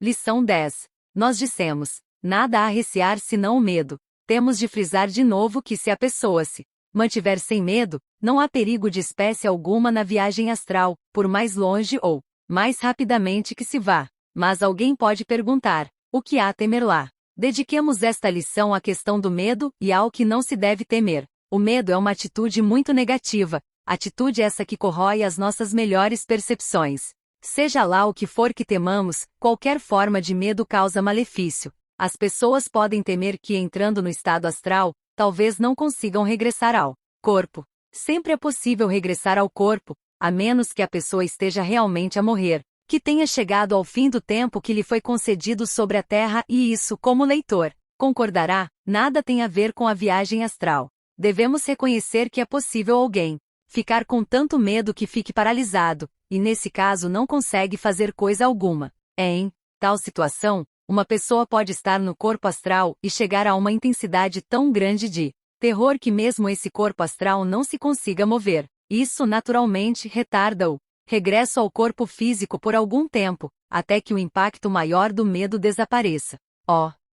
Lição 10. Nós dissemos: nada há a recear senão o medo. Temos de frisar de novo que se a pessoa se mantiver sem medo, não há perigo de espécie alguma na viagem astral, por mais longe ou mais rapidamente que se vá. Mas alguém pode perguntar: o que há a temer lá? Dediquemos esta lição à questão do medo e ao que não se deve temer. O medo é uma atitude muito negativa, atitude essa que corrói as nossas melhores percepções. Seja lá o que for que temamos, qualquer forma de medo causa malefício. As pessoas podem temer que, entrando no estado astral, talvez não consigam regressar ao corpo. Sempre é possível regressar ao corpo, a menos que a pessoa esteja realmente a morrer, que tenha chegado ao fim do tempo que lhe foi concedido sobre a Terra e isso, como leitor, concordará, nada tem a ver com a viagem astral. Devemos reconhecer que é possível alguém ficar com tanto medo que fique paralisado, e nesse caso não consegue fazer coisa alguma. Em tal situação, uma pessoa pode estar no corpo astral e chegar a uma intensidade tão grande de terror que mesmo esse corpo astral não se consiga mover. Isso naturalmente retarda o regresso ao corpo físico por algum tempo, até que o impacto maior do medo desapareça.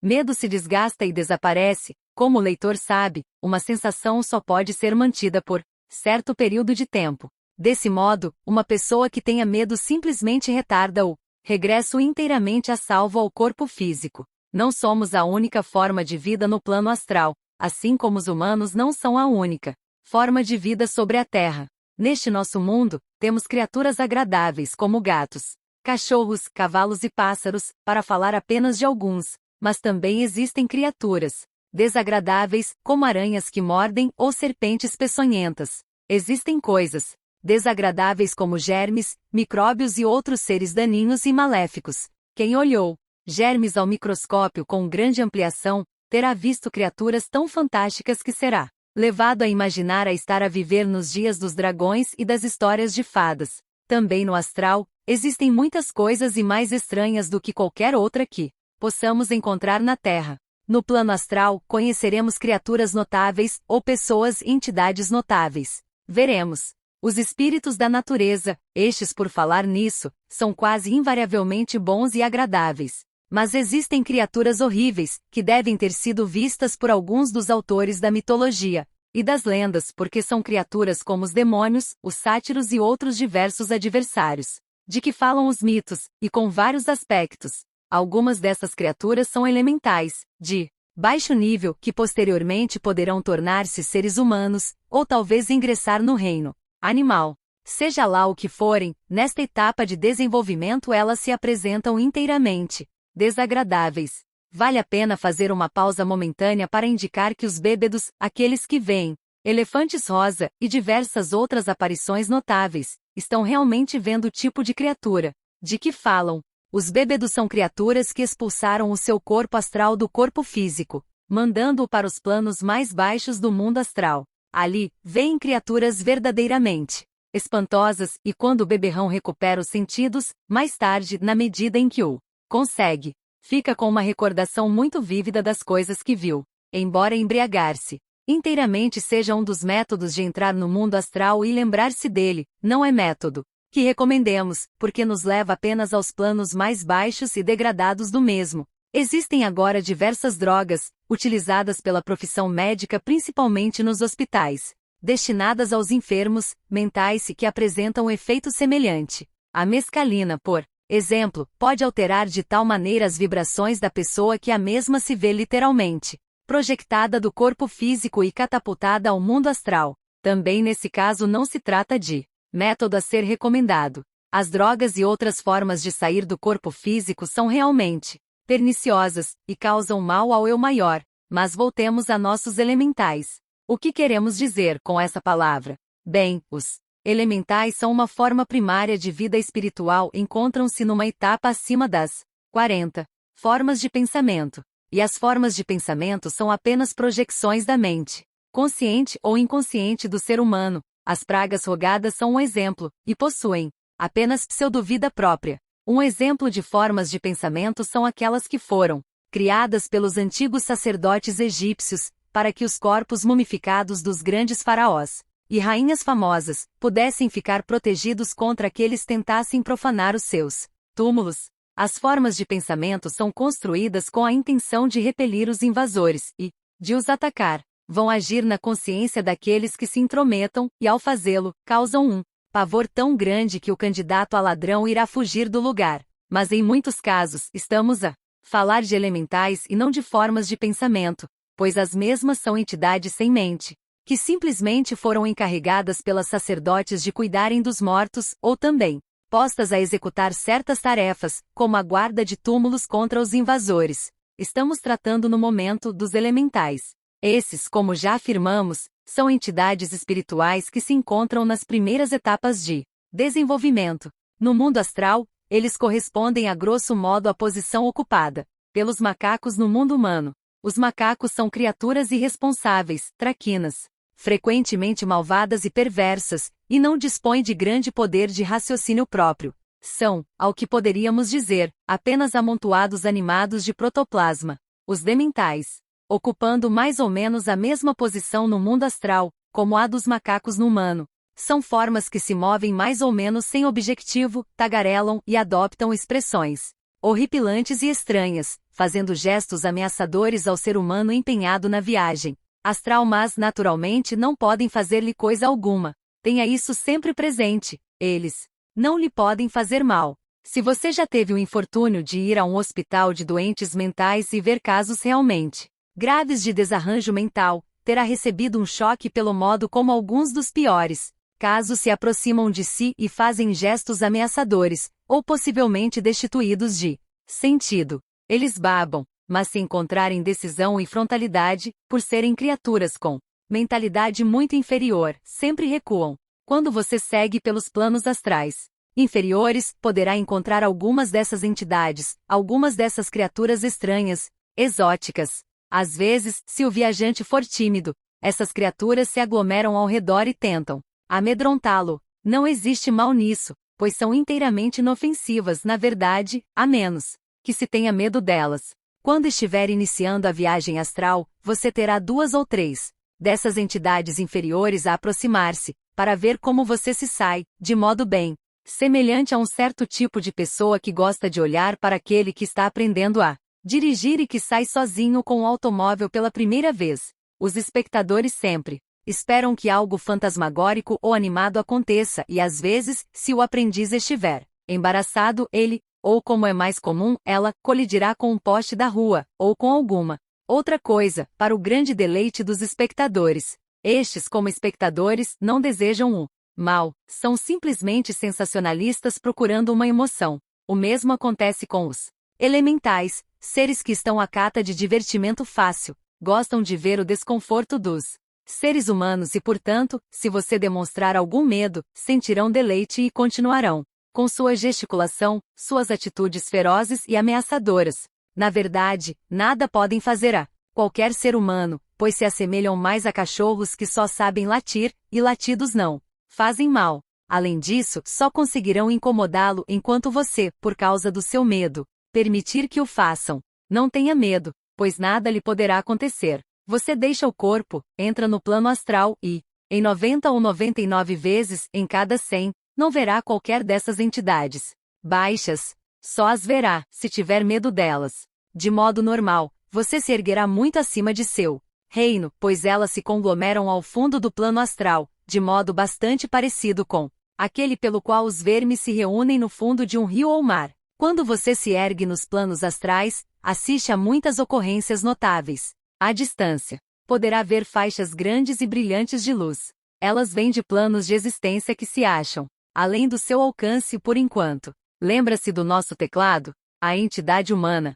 Medo se desgasta e desaparece. Como o leitor sabe, uma sensação só pode ser mantida por certo período de tempo. Desse modo, uma pessoa que tenha medo simplesmente retarda o regresso inteiramente a salvo ao corpo físico. Não somos a única forma de vida no plano astral, assim como os humanos não são a única forma de vida sobre a Terra. Neste nosso mundo, temos criaturas agradáveis como gatos, cachorros, cavalos e pássaros, para falar apenas de alguns, mas também existem criaturas desagradáveis, como aranhas que mordem ou serpentes peçonhentas. Existem coisas desagradáveis como germes, micróbios e outros seres daninhos e maléficos. Quem olhou germes ao microscópio com grande ampliação, terá visto criaturas tão fantásticas que será levado a imaginar a estar a viver nos dias dos dragões e das histórias de fadas. Também no astral, existem muitas coisas e mais estranhas do que qualquer outra que possamos encontrar na Terra. No plano astral, conheceremos criaturas notáveis, ou pessoas e entidades notáveis. Veremos os espíritos da natureza. Estes, por falar nisso, são quase invariavelmente bons e agradáveis. Mas existem criaturas horríveis, que devem ter sido vistas por alguns dos autores da mitologia e das lendas, porque são criaturas como os demônios, os sátiros e outros diversos adversários, de que falam os mitos, e com vários aspectos. Algumas dessas criaturas são elementais, de baixo nível, que posteriormente poderão tornar-se seres humanos, ou talvez ingressar no reino animal. Seja lá o que forem, nesta etapa de desenvolvimento elas se apresentam inteiramente desagradáveis. Vale a pena fazer uma pausa momentânea para indicar que os bêbados, aqueles que veem elefantes rosa e diversas outras aparições notáveis, estão realmente vendo o tipo de criatura de que falam. Os bêbados são criaturas que expulsaram o seu corpo astral do corpo físico, mandando-o para os planos mais baixos do mundo astral. Ali, veem criaturas verdadeiramente espantosas, e quando o beberrão recupera os sentidos, mais tarde, na medida em que o consegue, fica com uma recordação muito vívida das coisas que viu. Embora embriagar-se inteiramente seja um dos métodos de entrar no mundo astral e lembrar-se dele, não é método que recomendemos, porque nos leva apenas aos planos mais baixos e degradados do mesmo. Existem agora diversas drogas, utilizadas pela profissão médica principalmente nos hospitais, destinadas aos enfermos mentais e que apresentam um efeito semelhante. A mescalina, por exemplo, pode alterar de tal maneira as vibrações da pessoa que a mesma se vê literalmente projetada do corpo físico e catapultada ao mundo astral. Também nesse caso não se trata de método a ser recomendado. As drogas e outras formas de sair do corpo físico são realmente perniciosas e causam mal ao eu maior. Mas voltemos a nossos elementais. O que queremos dizer com essa palavra? Bem, os elementais são uma forma primária de vida espiritual, encontram-se numa etapa acima das 40 formas de pensamento. E as formas de pensamento são apenas projeções da mente consciente ou inconsciente do ser humano. As pragas rogadas são um exemplo, e possuem apenas pseudo-vida própria. Um exemplo de formas de pensamento são aquelas que foram criadas pelos antigos sacerdotes egípcios, para que os corpos mumificados dos grandes faraós e rainhas famosas pudessem ficar protegidos contra aqueles que tentassem profanar os seus túmulos. As formas de pensamento são construídas com a intenção de repelir os invasores e, de os atacar, vão agir na consciência daqueles que se intrometam e, ao fazê-lo, causam um pavor tão grande que o candidato a ladrão irá fugir do lugar. Mas em muitos casos, estamos a falar de elementais e não de formas de pensamento, pois as mesmas são entidades sem mente, que simplesmente foram encarregadas pelas sacerdotes de cuidarem dos mortos, ou também postas a executar certas tarefas, como a guarda de túmulos contra os invasores. Estamos tratando no momento dos elementais. Esses, como já afirmamos, são entidades espirituais que se encontram nas primeiras etapas de desenvolvimento. No mundo astral, eles correspondem a grosso modo à posição ocupada pelos macacos no mundo humano. Os macacos são criaturas irresponsáveis, traquinas, frequentemente malvadas e perversas, e não dispõem de grande poder de raciocínio próprio. São, ao que poderíamos dizer, apenas amontoados animados de protoplasma. Os dementais, ocupando mais ou menos a mesma posição no mundo astral, como a dos macacos no humano, são formas que se movem mais ou menos sem objetivo, tagarelam e adoptam expressões horripilantes e estranhas, fazendo gestos ameaçadores ao ser humano empenhado na viagem astral, mas naturalmente não podem fazer-lhe coisa alguma. Tenha isso sempre presente. Eles não lhe podem fazer mal. Se você já teve o infortúnio de ir a um hospital de doentes mentais e ver casos realmente graves de desarranjo mental, terá recebido um choque pelo modo como alguns dos piores casos se aproximam de si e fazem gestos ameaçadores, ou possivelmente destituídos de sentido. Eles babam, mas se encontrarem decisão e frontalidade, por serem criaturas com mentalidade muito inferior, sempre recuam. Quando você segue pelos planos astrais inferiores, poderá encontrar algumas dessas entidades, algumas dessas criaturas estranhas, exóticas. Às vezes, se o viajante for tímido, essas criaturas se aglomeram ao redor e tentam amedrontá-lo. Não existe mal nisso, pois são inteiramente inofensivas na verdade, a menos que se tenha medo delas. Quando estiver iniciando a viagem astral, você terá 2 ou 3 dessas entidades inferiores a aproximar-se, para ver como você se sai, de modo bem semelhante a um certo tipo de pessoa que gosta de olhar para aquele que está aprendendo a dirigir e que sai sozinho com o automóvel pela primeira vez. Os espectadores sempre esperam que algo fantasmagórico ou animado aconteça e às vezes, se o aprendiz estiver embaraçado, ele, ou como é mais comum, ela, colidirá com um poste da rua, ou com alguma outra coisa, para o grande deleite dos espectadores. Estes, como espectadores, não desejam o mal, são simplesmente sensacionalistas procurando uma emoção. O mesmo acontece com os elementais, seres que estão à cata de divertimento fácil, gostam de ver o desconforto dos seres humanos e, portanto, se você demonstrar algum medo, sentirão deleite e continuarão com sua gesticulação, suas atitudes ferozes e ameaçadoras. Na verdade, nada podem fazer a qualquer ser humano, pois se assemelham mais a cachorros que só sabem latir, e latidos não fazem mal. Além disso, só conseguirão incomodá-lo enquanto você, por causa do seu medo, permitir que o façam. Não tenha medo, pois nada lhe poderá acontecer. Você deixa o corpo, entra no plano astral e, em 90 ou 99 vezes, em cada 100, não verá qualquer dessas entidades baixas. Só as verá, se tiver medo delas. De modo normal, você se erguerá muito acima de seu reino, pois elas se conglomeram ao fundo do plano astral, de modo bastante parecido com aquele pelo qual os vermes se reúnem no fundo de um rio ou mar. Quando você se ergue nos planos astrais, assiste a muitas ocorrências notáveis. À distância, poderá ver faixas grandes e brilhantes de luz. Elas vêm de planos de existência que se acham além do seu alcance por enquanto. Lembra-se do nosso teclado? A entidade humana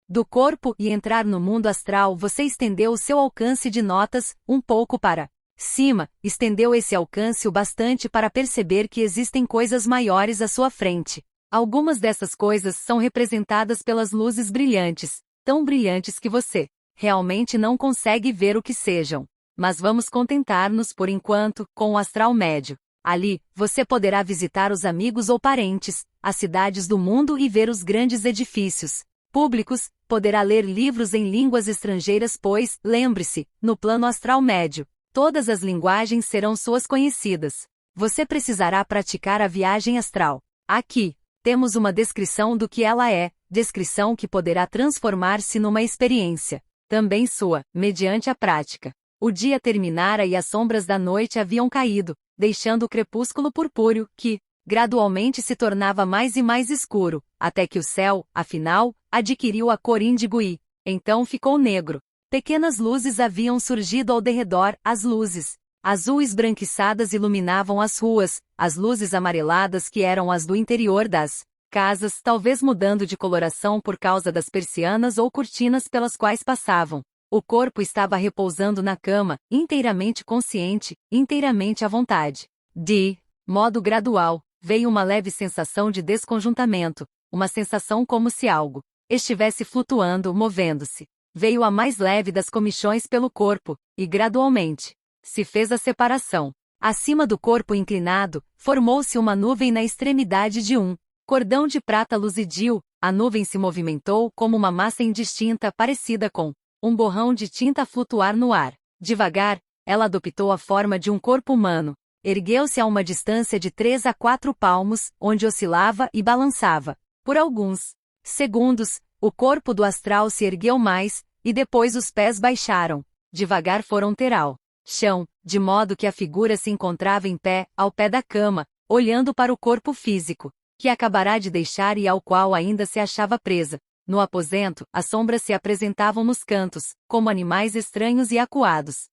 do corpo e entrar no mundo astral. Você estendeu o seu alcance de notas um pouco para cima, estendeu esse alcance o bastante para perceber que existem coisas maiores à sua frente. Algumas dessas coisas são representadas pelas luzes brilhantes, tão brilhantes que você realmente não consegue ver o que sejam. Mas vamos contentar-nos por enquanto com o astral médio. Ali, você poderá visitar os amigos ou parentes, as cidades do mundo e ver os grandes edifícios públicos, poderá ler livros em línguas estrangeiras, pois, lembre-se, no plano astral médio, todas as linguagens serão suas conhecidas. Você precisará praticar a viagem astral aqui, temos uma descrição do que ela é, descrição que poderá transformar-se numa experiência, também sua, mediante a prática. O dia terminara e as sombras da noite haviam caído, deixando o crepúsculo purpúreo, que, gradualmente se tornava mais e mais escuro, até que o céu, afinal, adquiriu a cor índigo e, então ficou negro. Pequenas luzes haviam surgido ao derredor, as luzes azul esbranquiçadas iluminavam as ruas, as luzes amareladas que eram as do interior das casas, talvez mudando de coloração por causa das persianas ou cortinas pelas quais passavam. O corpo estava repousando na cama, inteiramente consciente, inteiramente à vontade. De modo gradual, veio uma leve sensação de desconjuntamento, uma sensação como se algo estivesse flutuando, movendo-se. Veio a mais leve das comichões pelo corpo, e gradualmente se fez a separação. Acima do corpo inclinado, formou-se uma nuvem na extremidade de um cordão de prata luzidio. A nuvem se movimentou como uma massa indistinta parecida com um borrão de tinta a flutuar no ar. Devagar, ela adoptou a forma de um corpo humano. Ergueu-se a uma distância de 3 a 4 palmos, onde oscilava e balançava. Por alguns segundos, o corpo do astral se ergueu mais, e depois os pés baixaram. Devagar foram ter ao chão, de modo que a figura se encontrava em pé, ao pé da cama, olhando para o corpo físico, que acabará de deixar e ao qual ainda se achava presa. No aposento, as sombras se apresentavam nos cantos, como animais estranhos e acuados.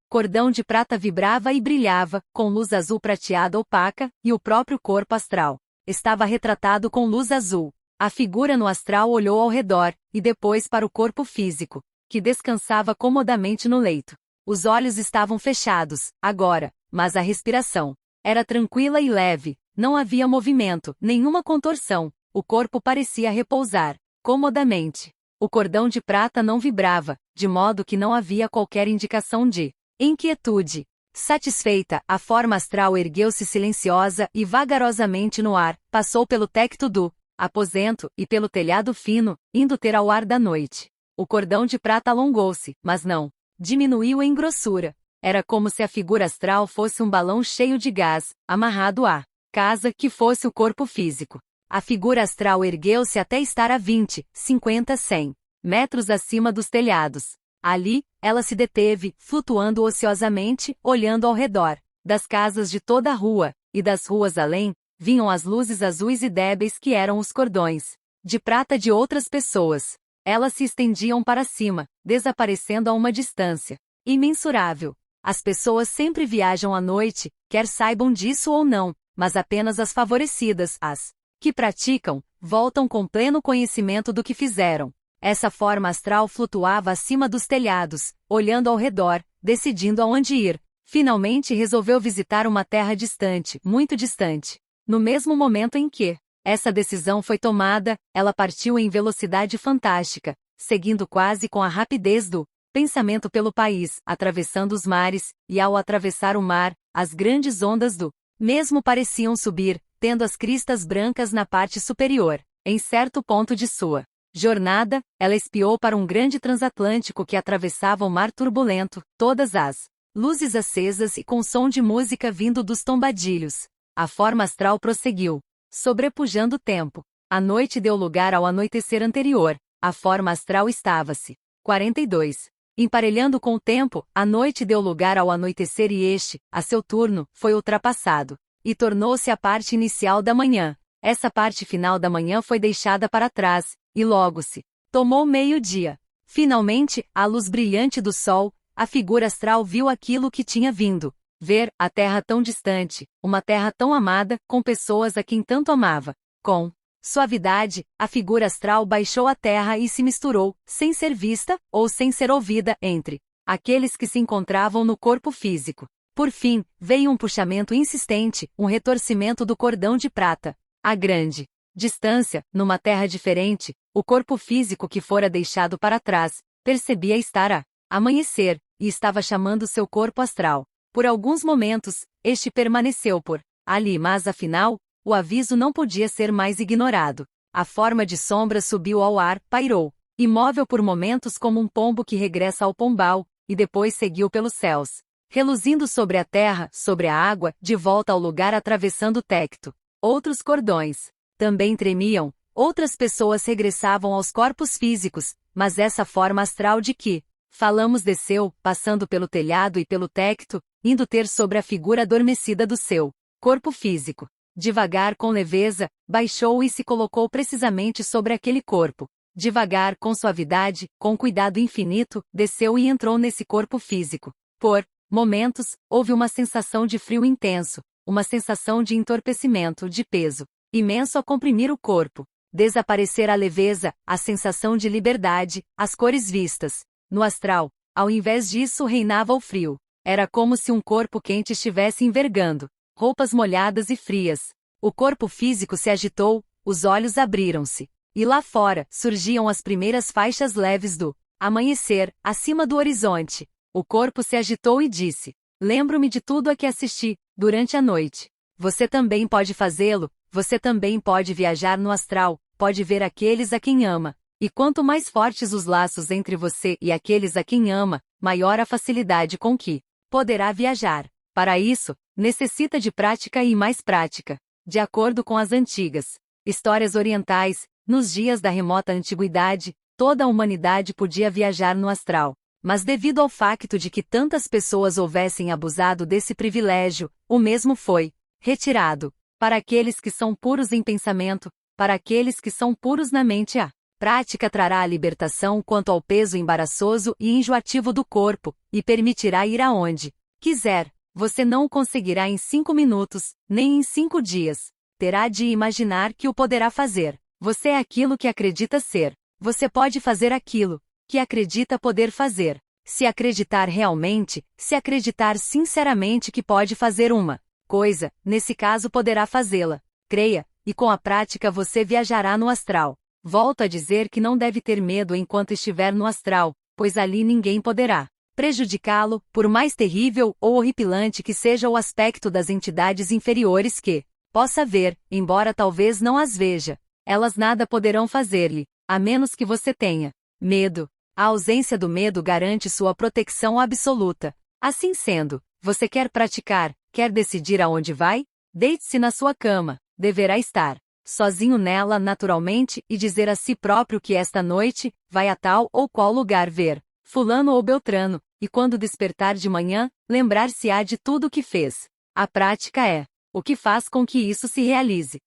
Cordão de prata vibrava e brilhava, com luz azul prateada opaca, e o próprio corpo astral estava retratado com luz azul. A figura no astral olhou ao redor, e depois para o corpo físico, que descansava comodamente no leito. Os olhos estavam fechados, agora, mas a respiração era tranquila e leve, não havia movimento, nenhuma contorção, o corpo parecia repousar comodamente. O cordão de prata não vibrava, de modo que não havia qualquer indicação de inquietude. Satisfeita, a forma astral ergueu-se silenciosa e vagarosamente no ar, passou pelo tecto do aposento e pelo telhado fino, indo ter ao ar da noite. O cordão de prata alongou-se, mas não diminuiu em grossura. Era como se a figura astral fosse um balão cheio de gás, amarrado à casa que fosse o corpo físico. A figura astral ergueu-se até estar a 20, 50, 100 metros acima dos telhados. Ali, ela se deteve, flutuando ociosamente, olhando ao redor. Das casas de toda a rua, e das ruas além, vinham as luzes azuis e débeis que eram os cordões de prata de outras pessoas. Elas se estendiam para cima, desaparecendo a uma distância imensurável. As pessoas sempre viajam à noite, quer saibam disso ou não, mas apenas as favorecidas, as que praticam, voltam com pleno conhecimento do que fizeram. Essa forma astral flutuava acima dos telhados, olhando ao redor, decidindo aonde ir. Finalmente resolveu visitar uma terra distante, muito distante. No mesmo momento em que essa decisão foi tomada, ela partiu em velocidade fantástica, seguindo quase com a rapidez do pensamento pelo país, atravessando os mares, e ao atravessar o mar, as grandes ondas do mesmo pareciam subir, tendo as cristas brancas na parte superior. Em certo ponto de sua jornada, ela espiou para um grande transatlântico que atravessava o mar turbulento, todas as luzes acesas e com som de música vindo dos tombadilhos. A forma astral prosseguiu, sobrepujando o tempo. A noite deu lugar ao anoitecer anterior. A forma astral estava-se 42. Emparelhando com o tempo, a noite deu lugar ao anoitecer e este, a seu turno, foi ultrapassado, e tornou-se a parte inicial da manhã. Essa parte final da manhã foi deixada para trás, e logo se tomou meio-dia. Finalmente, à luz brilhante do sol, a figura astral viu aquilo que tinha vindo ver, a terra tão distante, uma terra tão amada, com pessoas a quem tanto amava. Com suavidade, a figura astral baixou à terra e se misturou, sem ser vista, ou sem ser ouvida, entre aqueles que se encontravam no corpo físico. Por fim, veio um puxamento insistente, um retorcimento do cordão de prata. A grande distância, numa terra diferente, o corpo físico que fora deixado para trás, percebia estar a amanhecer, e estava chamando seu corpo astral. Por alguns momentos, este permaneceu por ali, mas afinal, o aviso não podia ser mais ignorado. A forma de sombra subiu ao ar, pairou, imóvel por momentos como um pombo que regressa ao pombal, e depois seguiu pelos céus, reluzindo sobre a terra, sobre a água, de volta ao lugar atravessando o tecto. Outros cordões também tremiam. Outras pessoas regressavam aos corpos físicos, mas essa forma astral de que falamos desceu, passando pelo telhado e pelo tecto, indo ter sobre a figura adormecida do seu corpo físico. Devagar, com leveza, baixou e se colocou precisamente sobre aquele corpo. Devagar, com suavidade, com cuidado infinito, desceu e entrou nesse corpo físico. Por momentos, houve uma sensação de frio intenso, uma sensação de entorpecimento, de peso imenso a comprimir o corpo. Desaparecer a leveza, a sensação de liberdade, as cores vistas. No astral, ao invés disso reinava o frio. Era como se um corpo quente estivesse envergando roupas molhadas e frias. O corpo físico se agitou, os olhos abriram-se. E lá fora, surgiam as primeiras faixas leves do amanhecer, acima do horizonte. O corpo se agitou e disse: lembro-me de tudo a que assisti, durante a noite. Você também pode fazê-lo, você também pode viajar no astral, pode ver aqueles a quem ama. E quanto mais fortes os laços entre você e aqueles a quem ama, maior a facilidade com que poderá viajar. Para isso, necessita de prática e mais prática. De acordo com as antigas histórias orientais, nos dias da remota antiguidade, toda a humanidade podia viajar no astral. Mas devido ao facto de que tantas pessoas houvessem abusado desse privilégio, o mesmo foi retirado. Para aqueles que são puros em pensamento, para aqueles que são puros na mente, a prática trará a libertação quanto ao peso embaraçoso e enjoativo do corpo, e permitirá ir aonde quiser. Você não o conseguirá em 5 minutos, nem em 5 dias. Terá de imaginar que o poderá fazer. Você é aquilo que acredita ser. Você pode fazer aquilo que acredita poder fazer. Se acreditar realmente, se acreditar sinceramente que pode fazer uma coisa, nesse caso poderá fazê-la. Creia, e com a prática você viajará no astral. Volto a dizer que não deve ter medo enquanto estiver no astral, pois ali ninguém poderá prejudicá-lo, por mais terrível ou horripilante que seja o aspecto das entidades inferiores que possa ver, embora talvez não as veja. Elas nada poderão fazer-lhe, a menos que você tenha medo. A ausência do medo garante sua proteção absoluta. Assim sendo, você quer praticar, quer decidir aonde vai? Deite-se na sua cama, deverá estar sozinho nela naturalmente e dizer a si próprio que esta noite vai a tal ou qual lugar ver fulano ou beltrano, e quando despertar de manhã, lembrar-se-á de tudo o que fez. A prática é o que faz com que isso se realize.